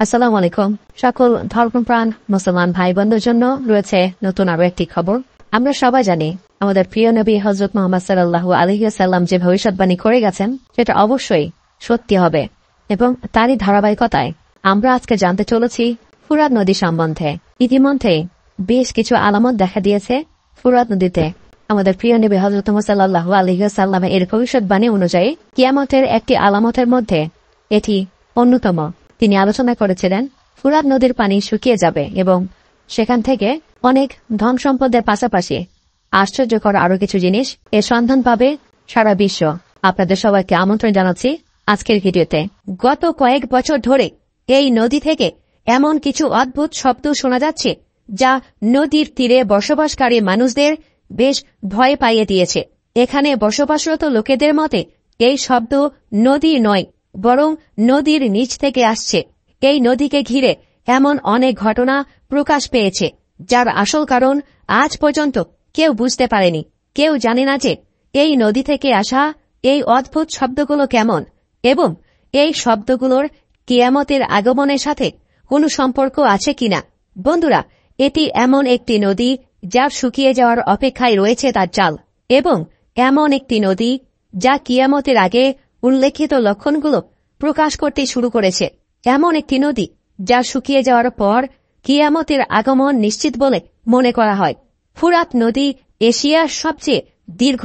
আসসালামু আলাইকুম। সকল ধর্মপ্রাণ মুসলমান ভাই বোনদের জন্য রয়েছে নতুন আরো একটি খবর। আমরা সবাই জানি আমাদের প্রিয় নবী হযরত মুহাম্মদ সাল্লাল্লাহু আলাইহি ওয়াসাল্লাম যে ভবিষ্যৎবাণী করে গেছেন সেটা অবশ্যই সত্যি হবে, এবং তারই ধারাবাহিকতায় আমরা আজকে জানতে চলেছি ফুরাত নদী সম্বন্ধে। ইতিমধ্যে বেশ কিছু আলামত দেখা দিয়েছে ফুরাত নদীতে। আমাদের প্রিয় নবী হযরত মুহাম্মদ সাল্লাল্লাহু আলাইহি ওয়াসাল্লামের এর ভবিষ্যৎবাণী অনুযায়ী কিয়ামতের একটি আলামতের মধ্যে এটি অন্যতম। তিনি আলোচনা করেছিলেন ফুরাত নদীর পানি শুকিয়ে যাবে এবং সেখান থেকে অনেক ধন সম্পদের পাশাপাশি আশ্চর্যকর আরো কিছু জিনিস এর সন্ধান পাবে সারা বিশ্ব। আপনাদের সবাইকে আমন্ত্রণ জানাচ্ছি আজকের ভিডিওতে। গত কয়েক বছর ধরে এই নদী থেকে এমন কিছু অদ্ভুত শব্দ শোনা যাচ্ছে যা নদীর তীরে বসবাসকারী মানুষদের বেশ ভয় পাইয়ে দিয়েছে। এখানে বসবাসরত লোকেদের মতে এই শব্দ নদী নয়, বরং নদীর নিচ থেকে আসছে। এই নদীকে ঘিরে এমন অনেক ঘটনা প্রকাশ পেয়েছে যার আসল কারণ আজ পর্যন্ত কেউ বুঝতে পারেনি। কেউ জানে না যে এই নদী থেকে আসা এই অদ্ভুত শব্দগুলো কেমন এবং এই শব্দগুলোর কিয়ামতের আগমনের সাথে কোনো সম্পর্ক আছে কিনা। বন্ধুরা, এটি এমন একটি নদী যার শুকিয়ে যাওয়ার অপেক্ষায় রয়েছে তার চাল, এবং এমন একটি নদী যা কিয়ামতের আগে উল্লেখিত লক্ষণগুলো প্রকাশ করতে শুরু করেছে। এমন একটি নদী যা শুকিয়ে যাওয়ার পর কিয়ামতের আগমন নিশ্চিত বলে মনে করা হয়। ফুরাত নদী এশিয়ার সবচেয়ে দীর্ঘ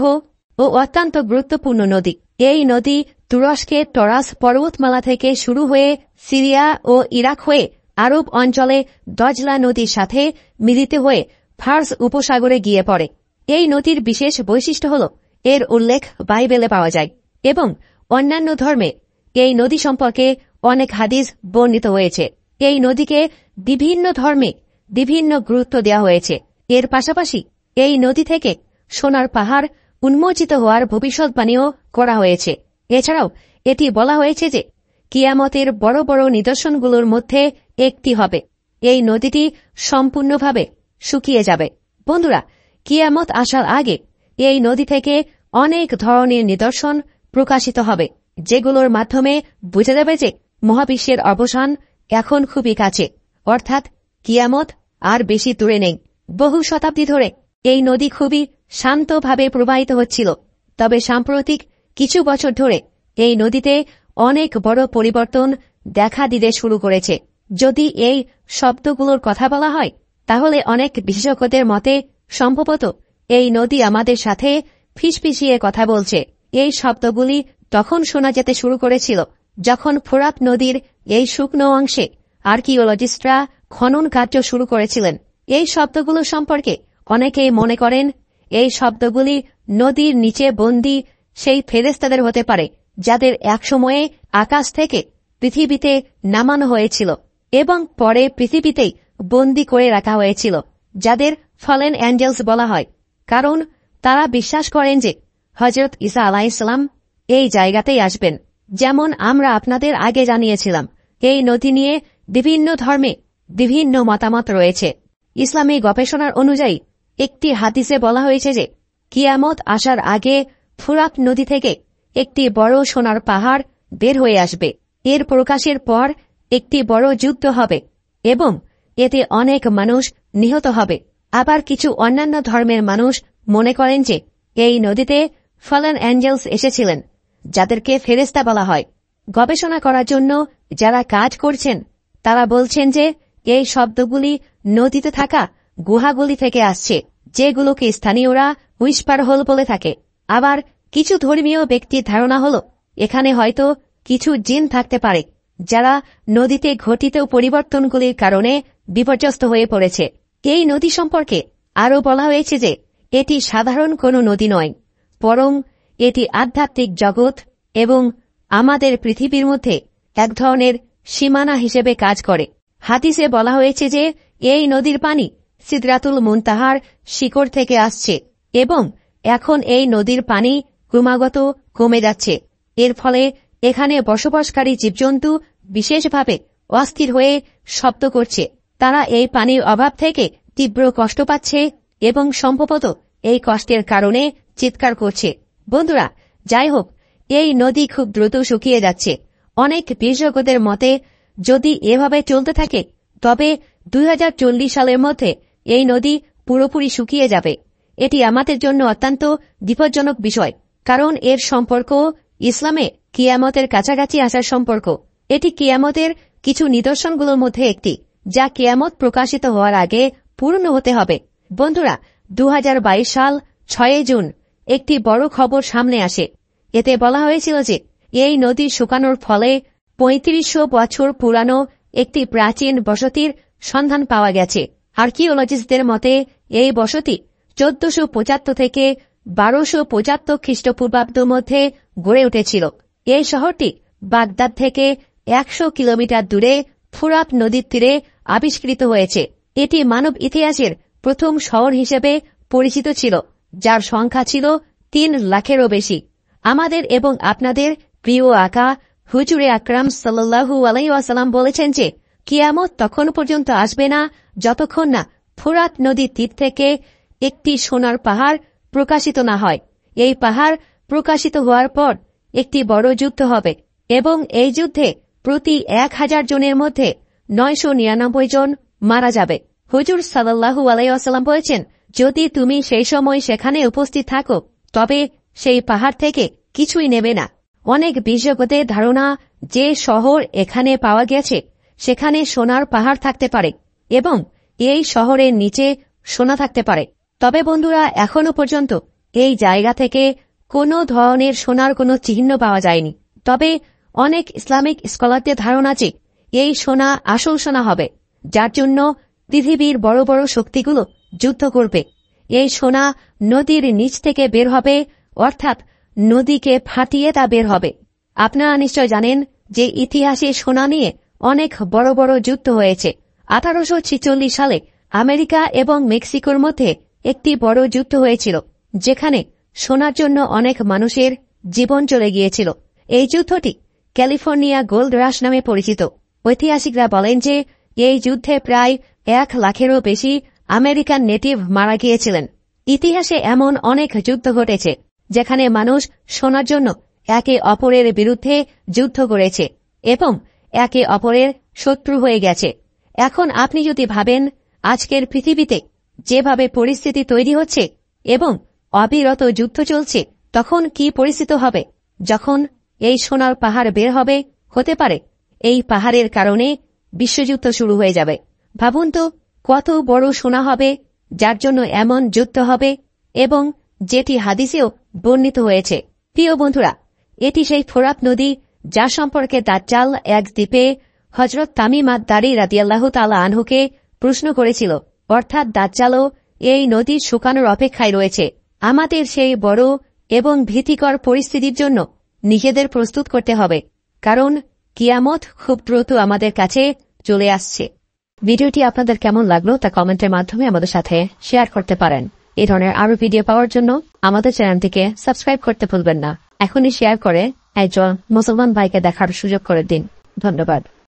ও অত্যন্ত গুরুত্বপূর্ণ নদী। এই নদী তুরস্কের টরাস পর্বতমালা থেকে শুরু হয়ে সিরিয়া ও ইরাক হয়ে আরব অঞ্চলে দজলা নদীর সাথে মিলিত হয়ে ফার্স উপসাগরে গিয়ে পড়ে। এই নদীর বিশেষ বৈশিষ্ট্য হল এর উল্লেখ বাইবেলে পাওয়া যায়, এবং অন্যান্য ধর্মে এই নদী সম্পর্কে অনেক হাদিস বর্ণিত হয়েছে। এই নদীকে বিভিন্ন ধর্মে বিভিন্ন গুরুত্ব দেওয়া হয়েছে। এর পাশাপাশি এই নদী থেকে সোনার পাহাড় উন্মোচিত হওয়ার ভবিষ্যৎবাণীও করা হয়েছে। এছাড়াও এটি বলা হয়েছে যে কিয়ামতের বড় বড় নিদর্শনগুলোর মধ্যে একটি হবে এই নদীটি সম্পূর্ণভাবে শুকিয়ে যাবে। বন্ধুরা, কিয়ামত আসার আগে এই নদী থেকে অনেক ধরনের নিদর্শন প্রকাশিত হবে, যেগুলোর মাধ্যমে বোঝা যাবে যে মহাবিশ্বের অবসান এখন খুবই কাছে, অর্থাৎ কিয়ামত আর বেশি দূরে নেই। বহু শতাব্দী ধরে এই নদী খুবই শান্তভাবে প্রবাহিত হচ্ছিল, তবে সাম্প্রতিক কিছু বছর ধরে এই নদীতে অনেক বড় পরিবর্তন দেখা দিতে শুরু করেছে। যদি এই শব্দগুলোর কথা বলা হয় তাহলে অনেক বিশেষজ্ঞদের মতে সম্ভবত এই নদী আমাদের সাথে ফিসফিসিয়ে কথা বলছে। এই শব্দগুলি তখন শোনা যেতে শুরু করেছিল যখন ফোরাত নদীর এই শুকনো অংশে আর্কিওলজিস্টরা খনন কার্য শুরু করেছিলেন। এই শব্দগুলো সম্পর্কে অনেকেই মনে করেন এই শব্দগুলি নদীর নিচে বন্দী সেই ফেরেশতাদের হতে পারে যাদের একসময়ে আকাশ থেকে পৃথিবীতে নামানো হয়েছিল এবং পরে পৃথিবীতেই বন্দী করে রাখা হয়েছিল, যাদের ফলেন অ্যাঞ্জেলস বলা হয়, কারণ তারা বিশ্বাস করেন যে হযরত ঈসা আলাইহিস সালাম এই জায়গাতেই আসবেন। যেমন আমরা আপনাদের আগে জানিয়েছিলাম, এই নদী নিয়ে বিভিন্ন ধর্মে বিভিন্ন মতামত রয়েছে। ইসলামী গবেষণার অনুযায়ী একটি হাদিসে বলা হয়েছে যে কিয়ামত আসার আগে ফুরাত নদী থেকে একটি বড় সোনার পাহাড় বের হয়ে আসবে। এর প্রকাশের পর একটি বড় যুদ্ধ হবে এবং এতে অনেক মানুষ নিহত হবে। আবার কিছু অন্যান্য ধর্মের মানুষ মনে করেন যে এই নদীতে ফলেন অ্যাঞ্জেলস এসেছিলেন, যাদেরকে ফেরেশতা বলা হয়। গবেষণা করার জন্য যারা কাজ করছেন তারা বলছেন যে এই শব্দগুলি নদীতে থাকা গুহাগুলি থেকে আসছে, যেগুলোকে স্থানীয়রা হুইসপার হোল বলে থাকে। আবার কিছু ধর্মীয় ব্যক্তির ধারণা হল এখানে হয়তো কিছু জিন থাকতে পারে যারা নদীতে ঘটিত পরিবর্তনগুলির কারণে বিপর্যস্ত হয়ে পড়েছে। এই নদী সম্পর্কে আরও বলা হয়েছে যে এটি সাধারণ কোনো নদী নয়, বরং এটি আধ্যাত্মিক জগৎ এবং আমাদের পৃথিবীর মধ্যে এক ধরনের সীমানা হিসেবে কাজ করে। হাদিসে বলা হয়েছে যে এই নদীর পানি সিদরাতুল মুনতাহার শিকড় থেকে আসছে এবং এখন এই নদীর পানি ক্রমাগত কমে যাচ্ছে। এর ফলে এখানে বসবাসকারী জীবজন্তু বিশেষভাবে অস্থির হয়ে শব্দ করছে। তারা এই পানির অভাব থেকে তীব্র কষ্ট পাচ্ছে এবং সম্ভবত এই কষ্টের কারণে চিৎকার করছে। বন্ধুরা, যাই হোক, এই নদী খুব দ্রুত শুকিয়ে যাচ্ছে। অনেক বিশেষজ্ঞদের মতে যদি এভাবে চলতে থাকে তবে 2040 সালের মধ্যে এই নদী পুরোপুরি শুকিয়ে যাবে। এটি আমাদের জন্য অত্যন্ত বিপজ্জনক বিষয়, কারণ এর সম্পর্ক ইসলামে কিয়ামতের কাছাকাছি আসার সম্পর্ক। এটি কিয়ামতের কিছু নিদর্শনগুলোর মধ্যে একটি, যা কিয়ামত প্রকাশিত হওয়ার আগে পূর্ণ হতে হবে। বন্ধুরা, 2022 সাল 6 জুন একটি বড় খবর সামনে আসে। এতে বলা হয়েছিল যে এই নদী শুকানোর ফলে 3500 বছর পুরানো একটি প্রাচীন বসতির সন্ধান পাওয়া গেছে। আর্কিওলজিস্টদের মতে এই বসতি 1475 থেকে 1275 খ্রিস্টপূর্বাব্দের মধ্যে গড়ে উঠেছিল। এই শহরটি বাগদাদ থেকে 100 কিলোমিটার দূরে ফুরাত নদীর তীরে আবিষ্কৃত হয়েছে। এটি মানব ইতিহাসের প্রথম শহর হিসেবে পরিচিত ছিল, যার সংখ্যা ছিল 3 লাখেরও বেশি। আমাদের এবং আপনাদের প্রিয় আকা হুজুরে আকরাম সাল্লাল্লাহু আলাইহি ওয়াসাল্লাম বলেছেন যে কিয়ামত তখন পর্যন্ত আসবে না যতক্ষণ না ফুরাত নদীর তীর থেকে একটি সোনার পাহাড় প্রকাশিত না হয়। এই পাহাড় প্রকাশিত হওয়ার পর একটি বড় যুদ্ধ হবে এবং এই যুদ্ধে প্রতি 1000 জনের মধ্যে 999 জন মারা যাবে। হুজুর সাল্লাল্লাহু আলাইহি ওয়াসাল্লাম বলেছেন, যদি তুমি সেই সময় সেখানে উপস্থিত থাকো তবে সেই পাহাড় থেকে কিছুই নেবে না। অনেক বিশেষজ্ঞদের ধারণা যে শহর এখানে পাওয়া গেছে সেখানে সোনার পাহাড় থাকতে পারে এবং এই শহরের নিচে সোনা থাকতে পারে। তবে বন্ধুরা, এখনো পর্যন্ত এই জায়গা থেকে কোনো ধরনের সোনার কোনো চিহ্ন পাওয়া যায়নি। তবে অনেক ইসলামিক স্কলারদের ধারণা যে এই সোনা আসল সোনা হবে, যার জন্য পৃথিবীর বড় বড় শক্তিগুলো যুদ্ধ করবে। এই সোনা নদীর নিচ থেকে বের হবে, অর্থাৎ নদীকে ফাটিয়ে তা বের হবে। আপনারা নিশ্চয় জানেন যে ইতিহাসে সোনা নিয়ে অনেক বড় বড় যুদ্ধ হয়েছে। 1846 সালে আমেরিকা এবং মেক্সিকোর মধ্যে একটি বড় যুদ্ধ হয়েছিল, যেখানে সোনার জন্য অনেক মানুষের জীবন চলে গিয়েছিল। এই যুদ্ধটি ক্যালিফোর্নিয়া গোল্ড রাশ নামে পরিচিত। ঐতিহাসিকরা বলেন যে এই যুদ্ধে প্রায় 1 লাখেরও বেশি আমেরিকান নেটিভ মারা গিয়েছিলেন। ইতিহাসে এমন অনেক যুদ্ধ ঘটেছে যেখানে মানুষ সোনার জন্য একে অপরের বিরুদ্ধে যুদ্ধ করেছে এবং একে অপরের শত্রু হয়ে গেছে। এখন আপনি যদি ভাবেন আজকের পৃথিবীতে যেভাবে পরিস্থিতি তৈরি হচ্ছে এবং অবিরত যুদ্ধ চলছে, তখন কি পরিস্থিতি হবে যখন এই সোনার পাহাড় বের হবে? হতে পারে এই পাহাড়ের কারণে বিশ্বযুদ্ধ শুরু হয়ে যাবে। ভাবুন তো কত বড় সোনা হবে যার জন্য এমন যুদ্ধ হবে, এবং যেটি হাদিসেও বর্ণিত হয়েছে। প্রিয় বন্ধুরা, এটি সেই ফোরাত নদী যা সম্পর্কে দাজ্জাল এক দ্বীপে হযরত তামিম আদ-দারি রাদিয়াল্লাহু তাআলা আনহুকে প্রশ্ন করেছিল। অর্থাৎ দাজ্জালও এই নদীর শুকানোর অপেক্ষায় রয়েছে। আমাদের সেই বড় এবং ভীতিকর পরিস্থিতির জন্য নিজেদের প্রস্তুত করতে হবে, কারণ কিয়ামত খুব দ্রুত আমাদের কাছে চলে আসছে। ভিডিওটি আপনাদের কেমন লাগলো তা কমেন্টের মাধ্যমে আমাদের সাথে শেয়ার করতে পারেন। এই ধরনের আরো ভিডিও পাওয়ার জন্য আমাদের চ্যানেলটিকে সাবস্ক্রাইব করতে ভুলবেন না। এখনই শেয়ার করে একজন মুসলমান ভাইকে দেখার সুযোগ করে দিন। ধন্যবাদ।